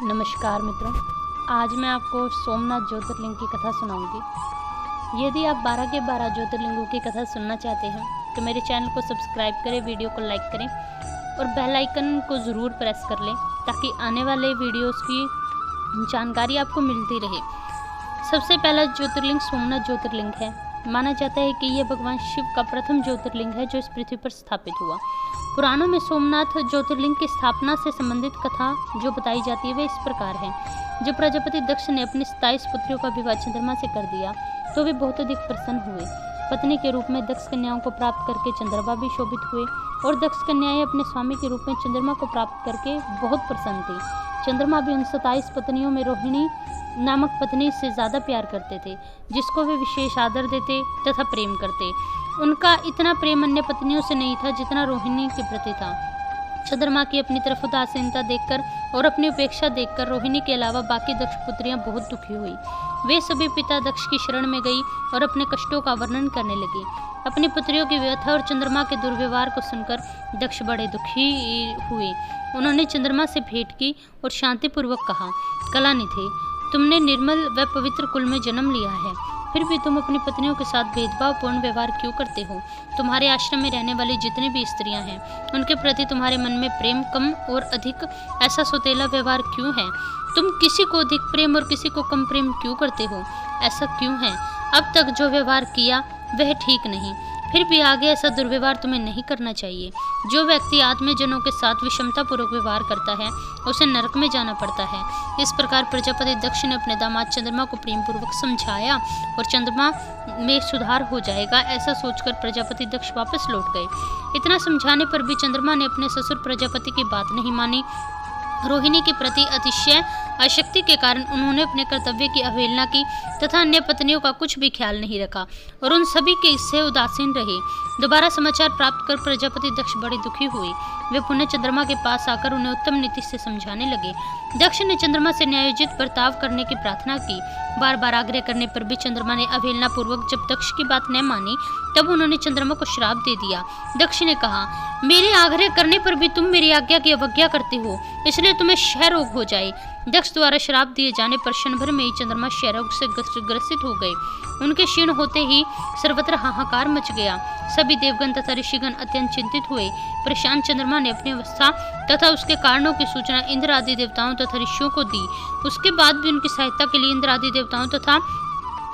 नमस्कार मित्रों, आज मैं आपको सोमनाथ ज्योतिर्लिंग की कथा सुनाऊंगी। यदि आप 12 के 12 ज्योतिर्लिंगों की कथा सुनना चाहते हैं तो मेरे चैनल को सब्सक्राइब करें, वीडियो को लाइक करें और बेल आइकन को ज़रूर प्रेस कर लें ताकि आने वाले वीडियोस की जानकारी आपको मिलती रहे। सबसे पहला ज्योतिर्लिंग सोमनाथ ज्योतिर्लिंग है। माना जाता है कि यह भगवान शिव का प्रथम ज्योतिर्लिंग है जो इस पृथ्वी पर स्थापित हुआ। पुराणों में सोमनाथ ज्योतिर्लिंग की स्थापना से संबंधित कथा जो बताई जाती है वह इस प्रकार है। जब प्रजापति दक्ष ने अपनी 27 पुत्रियों का विवाह चंद्रमा से कर दिया तो वे बहुत अधिक प्रसन्न हुए। पत्नी के रूप में दक्ष कन्याओं को प्राप्त करके चंद्रमा भी शोभित हुए और दक्ष कन्याएं अपने स्वामी के रूप में चंद्रमा को प्राप्त करके बहुत प्रसन्न थी। चंद्रमा भी उन 27 पत्नियों में रोहिणी नामक पत्नी से ज़्यादा प्यार करते थे, जिसको वे विशेष आदर देते तथा प्रेम करते। उनका इतना प्रेम अन्य पत्नियों से नहीं था जितना रोहिणी के प्रति था। चंद्रमा की अपनी तरफ उदासीनता देखकर और अपनी उपेक्षा देखकर रोहिणी के अलावा बाकी दक्ष पुत्रियां बहुत दुखी हुई। वे सभी पिता दक्ष की शरण में गई और अपने कष्टों का वर्णन करने लगी। अपनी पुत्रियों की व्यथा और चंद्रमा के दुर्व्यवहार को सुनकर दक्ष बड़े दुखी हुए। उन्होंने चंद्रमा से भेंट की और शांतिपूर्वक कहा, कलानिधि, तुमने निर्मल व पवित्र कुल में जन्म लिया है, फिर भी तुम अपनी पत्नियों के साथ भेदभावपूर्ण व्यवहार क्यों करते हो? तुम्हारे आश्रम में रहने वाली जितनी भी स्त्रियां हैं, उनके प्रति तुम्हारे मन में प्रेम कम और अधिक ऐसा सौतेला व्यवहार क्यों है? तुम किसी को अधिक प्रेम और किसी को कम प्रेम क्यों करते हो? ऐसा क्यों है? अब तक जो व्यवहार किया वह ठीक नहीं, फिर भी आगे ऐसा दुर्व्यवहार तुम्हें नहीं करना चाहिए। जो व्यक्ति आत्मजनों के साथ विषमतापूर्वक व्यवहार करता है उसे नरक में जाना पड़ता है। इस प्रकार प्रजापति दक्ष ने अपने दामाद चंद्रमा को प्रेमपूर्वक समझाया और चंद्रमा में सुधार हो जाएगा ऐसा सोचकर प्रजापति दक्ष वापस लौट गए। इतना समझाने पर भी चंद्रमा ने अपने ससुर प्रजापति की बात नहीं मानी। रोहिणी के प्रति अतिशय आसक्ति के कारण उन्होंने अपने कर्तव्य की अवहेलना की तथा अन्य पत्नियों का कुछ भी ख्याल नहीं रखा और उन सभी के इससे उदासीन रहे। दोबारा समाचार प्राप्त कर प्रजापति दक्ष बड़े दुखी हुए। वे पुनः चंद्रमा के पास आकर उन्हें उत्तम नीति से समझाने लगे। दक्ष ने चंद्रमा से न्यायोचित बर्ताव करने की प्रार्थना की। बार बार आग्रह करने पर भी चंद्रमा ने अवहेलना पूर्वक जब दक्ष की बात न मानी तब उन्होंने चंद्रमा को श्राप दे दिया। दक्ष ने कहा, मेरे आग्रह करने पर भी तुम मेरी आज्ञा की अवज्ञा करते हो, इसलिए तुम्हें क्षय रोग हो जाए। दक्ष द्वारा श्राप दिए जाने पर क्षण भर में ही चंद्रमा क्षय रोग से ग्रसित हो गए। उनके क्षीण होते ही सर्वत्र हाहाकार मच गया। सभी देवगण तथा ऋषिगण अत्यंत चिंतित हुए। परेशान चंद्रमा ने अपनी अवस्था तथा उसके कारणों की सूचना इंद्र आदि देवताओं तथा ऋषियों को दी। उसके बाद भी उनकी सहायता के लिए इंद्र आदि देवताओं तथा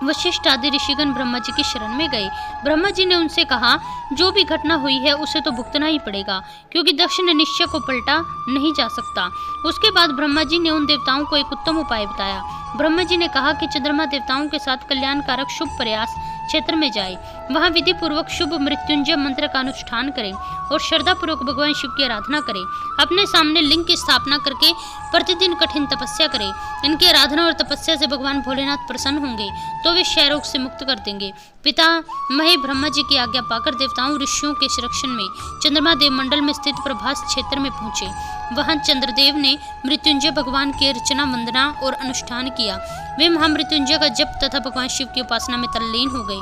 वशिष्ठ आदि ऋषिगण ब्रह्मा जी की शरण में गए। ब्रह्मा जी ने उनसे कहा, जो भी घटना हुई है उसे तो भुगतना ही पड़ेगा, क्योंकि दक्ष ने निश्चय को पलटा नहीं जा सकता। उसके बाद ब्रह्मा जी ने उन देवताओं को एक उत्तम उपाय बताया। ब्रह्मा जी ने कहा कि चंद्रमा देवताओं के साथ कल्याणकारक शुभ प्रयास क्षेत्र में जाए, वहां विधि पूर्वक शुभ मृत्युंजय मंत्र का अनुष्ठान करें और श्रद्धा पूर्वक भगवान शिव की आराधना करें। अपने सामने लिंग की स्थापना करके प्रतिदिन कठिन तपस्या करें। इनकी आराधना और तपस्या से भगवान भोलेनाथ प्रसन्न होंगे तो वे क्षय रोग से मुक्त कर देंगे। पिता महे ब्रह्मा जी की आज्ञा पाकर देवताओं ऋषियों के संरक्षण में चंद्रमा देव मंडल में स्थित प्रभास क्षेत्र में पहुंचे। वहां चंद्रदेव ने मृत्युंजय भगवान की अर्चना वंदना और अनुष्ठान किया। वे महामृत्युंजय का जप तथा भगवान शिव की उपासना में तल्लीन हो गए।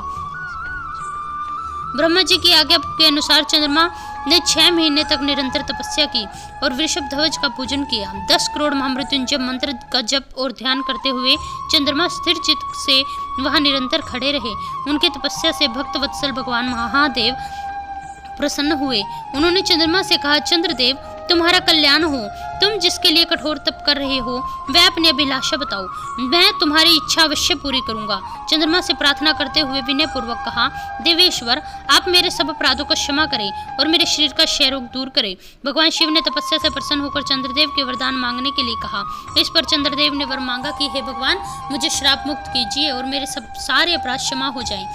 ब्रह्मा जी की आज्ञा के अनुसार चंद्रमा ने 6 महीने तक निरंतर तपस्या की और वृषभ ध्वज का पूजन किया। 10 करोड़ महामृत्युंजय मंत्र का जप और ध्यान करते हुए चंद्रमा स्थिर चित्त से वहां निरंतर खड़े रहे। उनकी तपस्या से भक्त वत्सल भगवान महादेव प्रसन्न हुए। उन्होंने चंद्रमा से कहा, चंद्रदेव, तुम्हारा कल्याण हो। तुम जिसके लिए कठोर तप कर रहे हो वह अपनी अभिलाषा बताओ, मैं तुम्हारी इच्छा अवश्य पूरी करूंगा। चंद्रमा से प्रार्थना करते हुए विनय पूर्वक कहा, देवेश्वर, आप मेरे सब अपराधों को क्षमा करें और मेरे शरीर का क्षय रोग दूर करें। भगवान शिव ने तपस्या से प्रसन्न होकर चंद्रदेव के वरदान मांगने के लिए कहा। इस पर चंद्रदेव ने वर मांगा कि हे भगवान, मुझे श्राप मुक्त कीजिए और मेरे सारे अपराध क्षमा हो जाएं।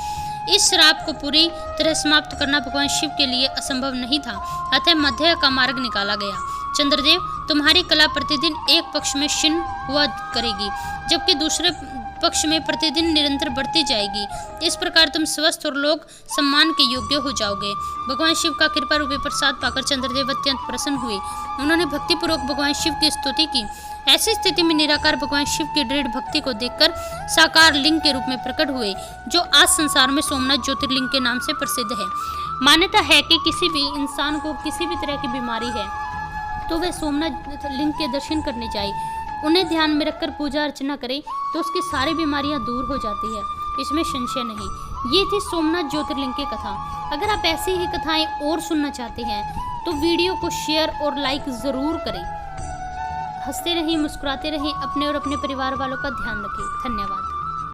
इस श्राप को पूरी तरह समाप्त करना भगवान शिव के लिए असंभव नहीं था, अतः मध्य का मार्ग निकाला गया। चंद्रदेव, तुम्हारी कला प्रतिदिन एक पक्ष में क्षीण हुआ करेगी, जबकि दूसरे पक्ष में प्रतिदिन निरंतर बढ़ती जाएगी। इस प्रकार तुम स्वस्थ और लोक सम्मान के योग्य हो जाओगे। भगवान शिव का कृपा रूपी प्रसाद पाकर चंद्रदेव अत्यंत प्रसन्न हुए। उन्होंने भक्तिपूर्वक भगवान शिव की स्तुति की। ऐसी स्थिति में निराकार भगवान शिव की दृढ़ भक्ति को देखकर साकार लिंग के रूप में प्रकट हुए, जो आज संसार में सोमनाथ ज्योतिर्लिंग के नाम से प्रसिद्ध है। मान्यता है कि किसी भी इंसान को किसी भी तरह की बीमारी है तो वह सोमनाथ लिंग के दर्शन करने जाए उन्हें ध्यान में रखकर पूजा अर्चना करें तो उसकी सारी बीमारियां दूर हो जाती है, इसमें संशय नहीं। ये थी सोमनाथ ज्योतिर्लिंग की कथा। अगर आप ऐसी ही कथाएं और सुनना चाहते हैं तो वीडियो को शेयर और लाइक ज़रूर करें। हंसते रहें, मुस्कुराते रहें, अपने और अपने परिवार वालों का ध्यान रखें। धन्यवाद।